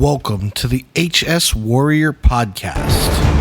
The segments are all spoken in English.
Welcome to the HS Warrior Podcast.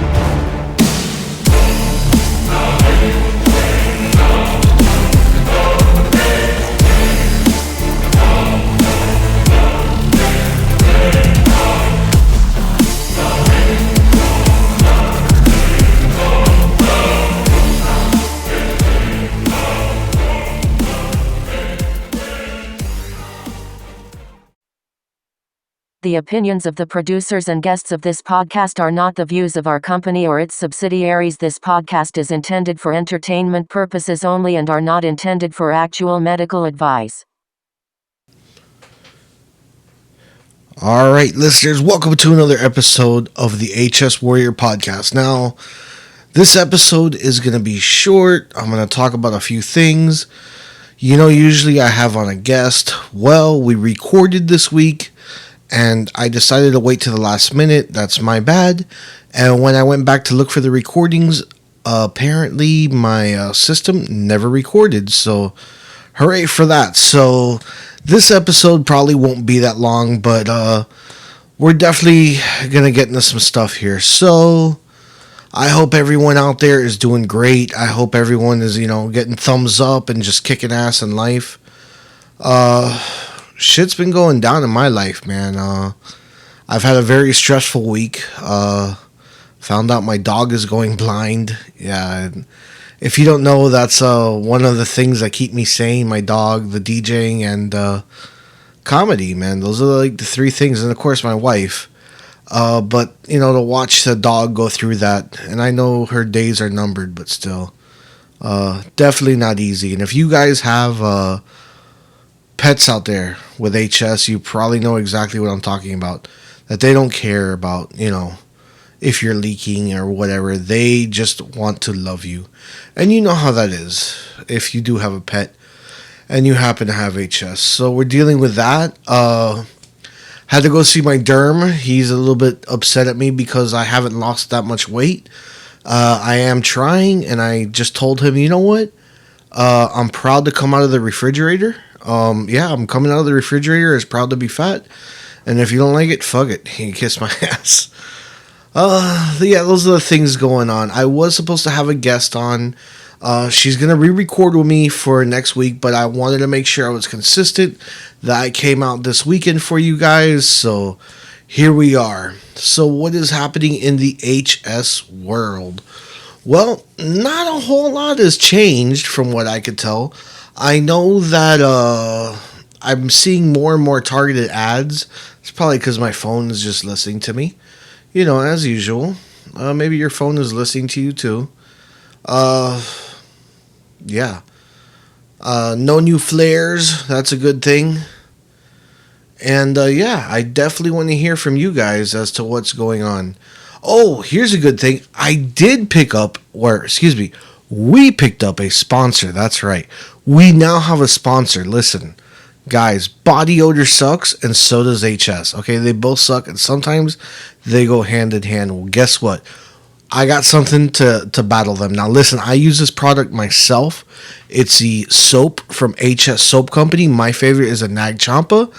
The opinions of the producers and guests of this podcast are not the views of our company or its subsidiaries. This podcast is intended for entertainment purposes only and are not intended for actual medical advice. All right, listeners, welcome to another episode of the HS Warrior Podcast. Now, this episode is going to be short. I'm going to talk about a few things. You know, usually I have on a guest. Well, we recorded this week, and I decided to wait to the last minute. That's my bad. And when I went back to look for the recordings, apparently my system never recorded. So, hooray for that. So, this episode probably won't be that long, but we're definitely going to get into some stuff here. So, I hope everyone out there is doing great. I hope everyone is, getting thumbs up and just kicking ass in life. Shit's been going down in my life, man. I've had a very stressful week. Found out my dog is going blind. Yeah, and if you don't know, that's one of the things that keep me sane. My dog, the DJing, and comedy, man. Those are like the three things. And of course, my wife. But, to watch the dog go through that, and I know her days are numbered, but still, definitely not easy. And if you guys have pets out there with HS, you probably know exactly what I'm talking about. That they don't care about, if you're leaking or whatever. They just want to love you. And you know how that is if you do have a pet and you happen to have HS. So we're dealing with that. Had to go see my derm. He's a little bit upset at me because I haven't lost that much weight. I am trying, and I just told him, you know what? I'm proud to come out of the refrigerator. I'm coming out of the refrigerator as proud to be fat. And if you don't like it, fuck it. You kiss my ass. Those are the things going on. I was supposed to have a guest on. She's going to re-record with me for next week, but I wanted to make sure I was consistent, that I came out this weekend for you guys. So here we are. So what is happening in the HS world? Well, not a whole lot has changed from what I could tell. I know that I'm seeing more and more targeted ads. It's probably because my phone is just listening to me. As usual. Maybe your phone is listening to you too. No new flares. That's a good thing. And I definitely want to hear from you guys as to what's going on. Oh, here's a good thing. We picked up a sponsor. That's right. We now have a sponsor. Listen, guys, body odor sucks and so does HS. Okay, they both suck and sometimes they go hand in hand. Well, guess what? I got something to battle them. Now, listen, I use this product myself. It's the soap from HS Soap Company. My favorite is a Nag Champa.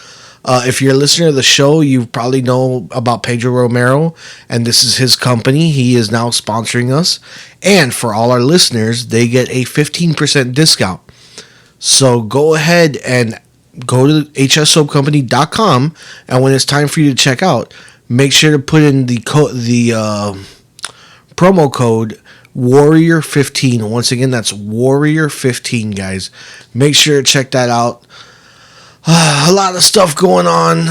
If you're a listener to the show, you probably know about Pedro Romero, and this is his company. He is now sponsoring us. And for all our listeners, they get a 15% discount. So go ahead and go to hssoapcompany.com, and when it's time for you to check out, make sure to put in the promo code Warrior15. Once again, that's Warrior15, guys. Make sure to check that out. A lot of stuff going on.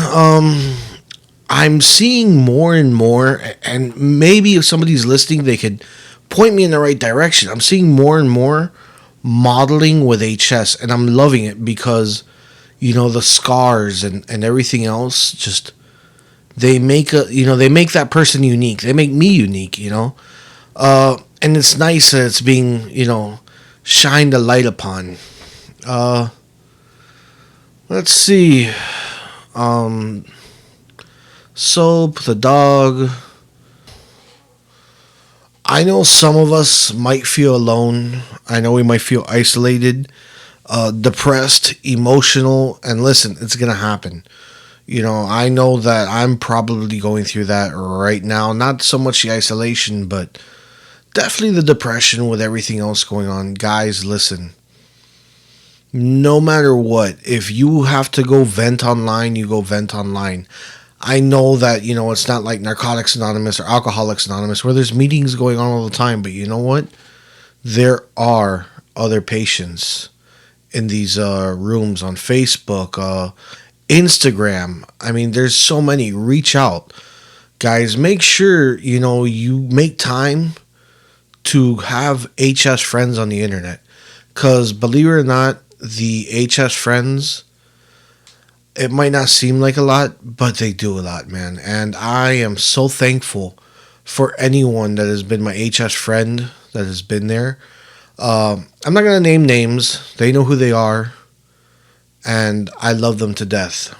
I'm seeing more and more, and maybe if somebody's listening, they could point me in the right direction. I'm seeing more and more modeling with HS, and I'm loving it because, the scars and everything else, just, they make that person unique. They make me unique, and it's nice that it's being, shined a light upon. Let's see. Soap, the dog. I know some of us might feel alone. I know we might feel isolated, depressed, emotional, and listen, it's going to happen. I know that I'm probably going through that right now. Not so much the isolation, but definitely the depression with everything else going on. Guys, listen. No matter what, if you have to go vent online, you go vent online. I know that, it's not like Narcotics Anonymous or Alcoholics Anonymous where there's meetings going on all the time, but you know what? There are other patients in these rooms on Facebook, Instagram. I mean, there's so many. Reach out. Guys, make sure, you make time to have HS friends on the internet. Because believe it or not, the HS friends, it might not seem like a lot, but they do a lot, man. And I am so thankful for anyone that has been my HS friend that has been there. I'm not going to name names. They know who they are. And I love them to death.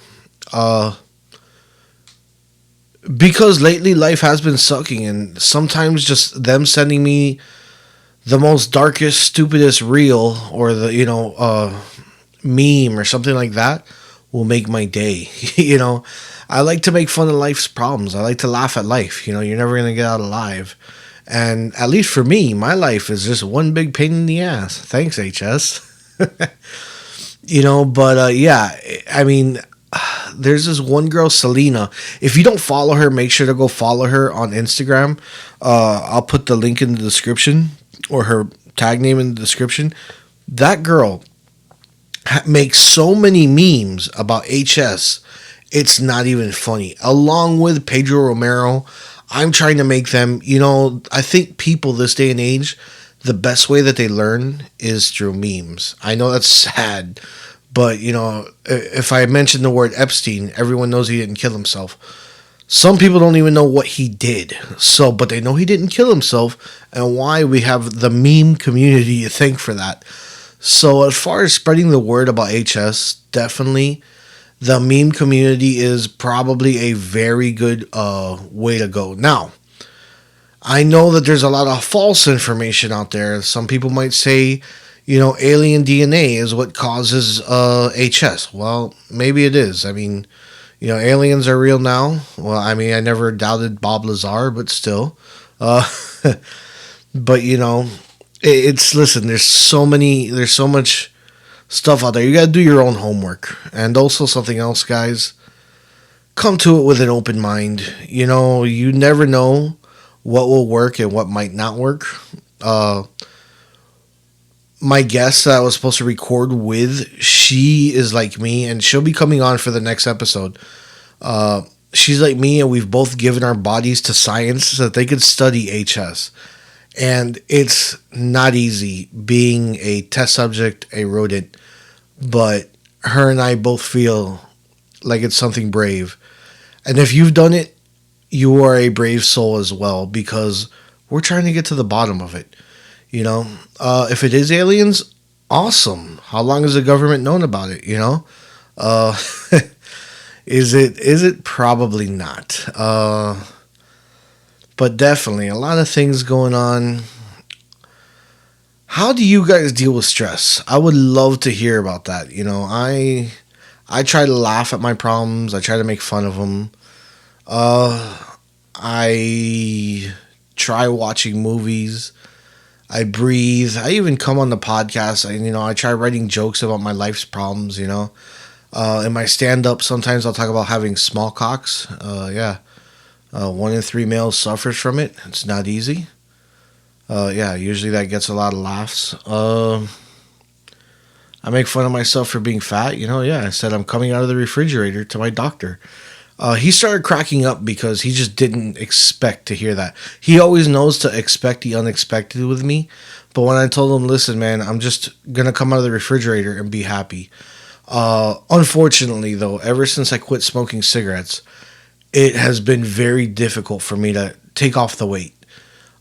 Because lately life has been sucking, and sometimes just them sending me the most darkest, stupidest reel or the, meme or something like that will make my day. I like to make fun of life's problems. I like to laugh at life. You're never going to get out alive. And at least for me, my life is just one big pain in the ass. Thanks, HS. Yeah, I mean, there's this one girl, Selena. If you don't follow her, make sure to go follow her on Instagram. I'll put the link in the description or her tag name in the description. That girl makes so many memes about HS. It's not even funny. Along with Pedro Romero, I'm trying to make them, I think people this day and age, the best way that they learn is through memes. I know that's sad, but, if I mention the word Epstein, everyone knows he didn't kill himself. Some people don't even know what he did. But they know he didn't kill himself, and why we have the meme community to thank for that. So as far as spreading the word about HS, definitely the meme community is probably a very good way to go. Now, I know that there's a lot of false information out there. Some people might say, alien DNA is what causes HS. Well, maybe it is. I mean, aliens are real now. Well, I mean, I never doubted Bob Lazar, but still. But, listen, there's so much stuff out there. You got to do your own homework. And also something else, guys. Come to it with an open mind. You never know what will work and what might not work. My guest that I was supposed to record with, she is like me, and she'll be coming on for the next episode. She's like me, and we've both given our bodies to science so that they could study HS. And it's not easy being a test subject, a rodent, but her and I both feel like it's something brave. And if you've done it, you are a brave soul as well, because we're trying to get to the bottom of it. If it is aliens, awesome. How long has the government known about it? Is it? Probably not. But definitely a lot of things going on. How do you guys deal with stress? I would love to hear about that. I try to laugh at my problems. I try to make fun of them. I try watching movies. I breathe. I even come on the podcast. I try writing jokes about my life's problems. In my stand-up, sometimes I'll talk about having smallpox. 1 in 3 males suffers from it. It's not easy. Usually that gets a lot of laughs. I make fun of myself for being fat. I said I'm coming out of the refrigerator to my doctor. He started cracking up because he just didn't expect to hear that. He always knows to expect the unexpected with me. But when I told him, listen, man, I'm just going to come out of the refrigerator and be happy. Unfortunately, though, ever since I quit smoking cigarettes, it has been very difficult for me to take off the weight.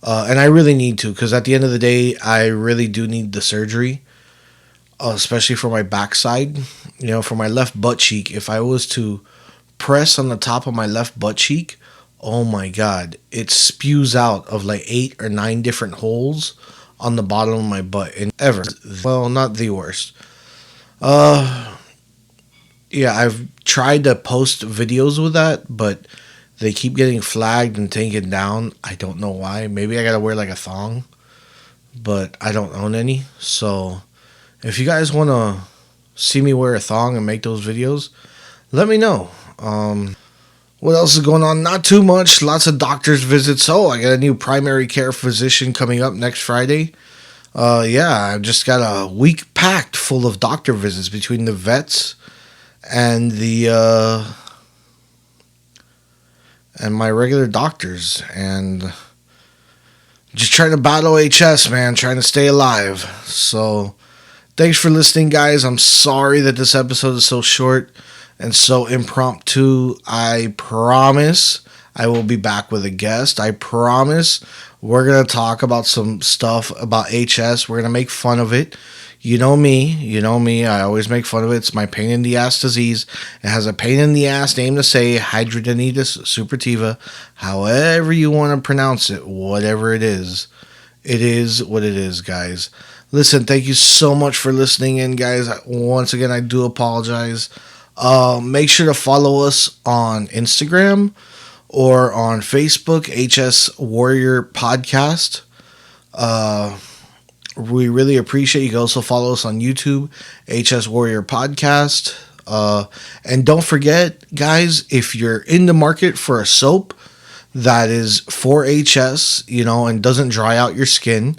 And I really need to, because at the end of the day, I really do need the surgery, especially for my backside. For my left butt cheek, if I was to press on the top of my left butt cheek, oh my god, it spews out of like 8 or 9 different holes on the bottom of my butt. And not the worst. Yeah, I've tried to post videos with that, but they keep getting flagged and taken down. I don't know why. Maybe I gotta wear like a thong, but I don't own any. So if you guys want to see me wear a thong and make those videos, let me know. What else is going on? Not too much. Lots of doctor's visits. Oh, I got a new primary care physician coming up next Friday. Yeah, I've just got a week packed full of doctor visits between the vets and and my regular doctors, and just trying to battle HS, man, trying to stay alive. So thanks for listening, guys. I'm sorry that this episode is so short and so impromptu. I promise I will be back with a guest. I promise we're going to talk about some stuff about HS. We're going to make fun of it. You know me. I always make fun of it. It's my pain in the ass disease. It has a pain in the ass name to say, Hidradenitis suppurativa. However you want to pronounce it, whatever it is what it is, guys. Listen, thank you so much for listening in, guys. Once again, I do apologize. Make sure to follow us on Instagram or on Facebook, HS Warrior Podcast. We really appreciate you. You can also follow us on YouTube, HS Warrior Podcast. And don't forget, guys, if you're in the market for a soap that is for HS, and doesn't dry out your skin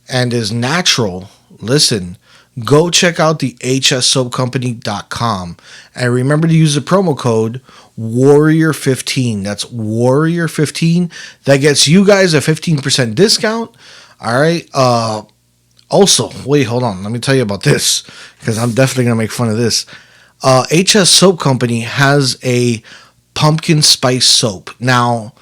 and is natural, listen, go check out the hssoapcompany.com. And remember to use the promo code Warrior15. That's Warrior15. That gets you guys a 15% discount. All right. Also, wait, hold on. Let me tell you about this, because I'm definitely going to make fun of this. HS Soap Company has a pumpkin spice soap. Now,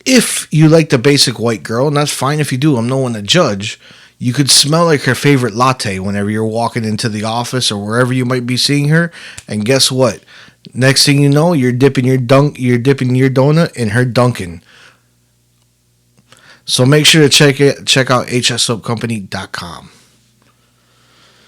if you like the basic white girl, and that's fine if you do, I'm no one to judge, you could smell like her favorite latte whenever you're walking into the office or wherever you might be seeing her. And guess what? Next thing you know, you're dipping your donut in her Dunkin'. So make sure to check out hssoapcompany.com.